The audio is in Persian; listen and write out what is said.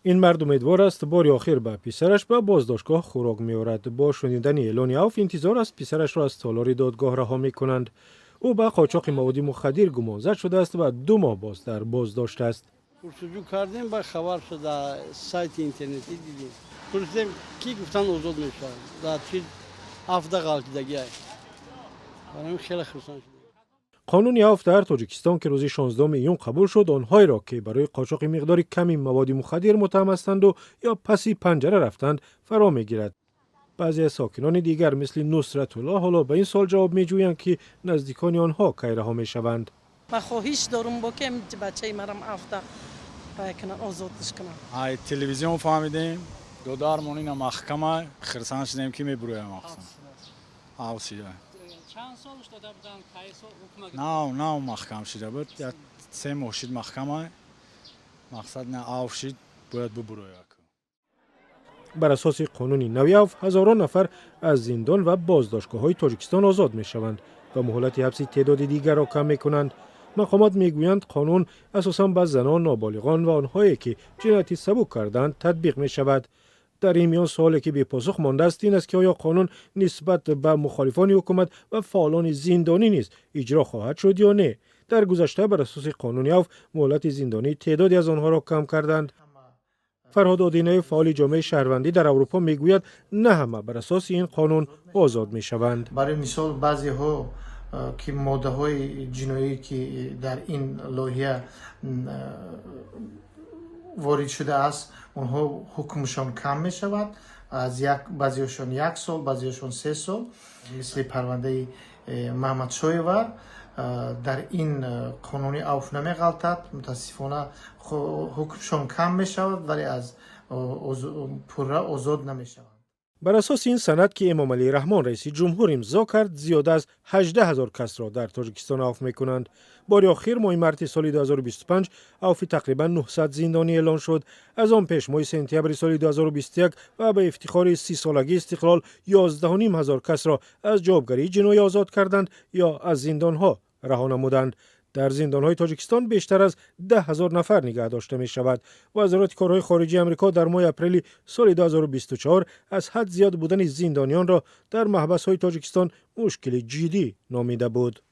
این مرد امیدوار است بار آخر به پسرش به بازداشتگاه خوراک می‌آورد. با شنیدن اعلان عفو انتظار است پسرش را از تالار دادگاه رها می‌کنند. او به قاچاق مواد مخدر گمانزد شده است و 2 ماه باز در بازداشت است. پرسجو کردیم با خبر شد در سایت اینترنتی دیدیم. پرسیدیم کی گفتن آزاد میشه. در چیز 17 غلطیدگی است. برای خیلی خرسان شد. قانون عفو در تاجیکستان که روز 16 میلیون قبول شد آنهایی را که برای قاچاق مقدار کمی مواد مخدر متهم هستند و یا پسی پنجره رفتند فرا میگیرد. بعضی از ساکنان دیگر مثل نصرت الله حالا به این سوال جواب میجویند که نزدیکان آنها کی رها میشوند. من خواهش دارم با که بچه مرم عفو کنن آزادش کنن. ای تلویزیون فهمیدیم دودارمون اینا محکمه خرسان شدیم که میبرویم مقصد آوسیده چند سالش داده بودن کایسو حکم نه محکم شده بود 3 ماه شد محکمه مقصد نه آف شد باید ببرویم. بر اساس قانون نوی عفو هزاران نفر از زندان و بازداشتگاه‌های تاجیکستان آزاد میشوند و مهلت حبسی تعداد دیگر را کم میکنند. مقامات میگویند قانون اساساً به زنان، نابالغان و آنهایی که جنایتی سبک کردند تطبیق می شود. در این میان سوالی که بی پاسخ مانده است این است که آیا قانون نسبت به مخالفان حکومت و فعالان زندانی نیز اجرا خواهد شد یا نه. در گذشته بر اساس قانون عفو مهلت زندانی تعدادی از آنها را کم کردند. فرهاد آدینه فعال جامعه شهروندی در اروپا میگوید نه همه بر اساس این قانون آزاد میشوند. برای مثال بعضی ها که ماده های جنایی که در این لایحه وارد شده است اونها حکمشان کم می شود از بعضیشان 1 سال بعضیشان 3 سال مثل پرونده محمد شایور در این قانونی عفو نمی غلطد متاسفانه حکمشان کم می شود ولی از پوره آزاد نمی شود. بر اساس این سند که امام علی رحمان رئیس جمهور امضا کرد زیاده از 18,000 کس را در تاجیکستان عفو میکنند. بار آخر ماه مارس سال 2025 عفو تقریبا 900 زندانی اعلان شد. از آن پیش ماه سپتامبر سال 2021 و به افتخار 30 سالگی استقلال 11,500 کس را از جوابگری جنایی آزاد کردند یا از زندانها رها نمودند. در زندانهای تاجیکستان بیشتر از 10,000 نفر نگه داشته می شود. وزارت کارهای خارجه آمریکا در ماه اپریل سال 2024 از حد زیاد بودن زندانیان را در محبس‌های تاجیکستان مشکل جدی نامیده بود.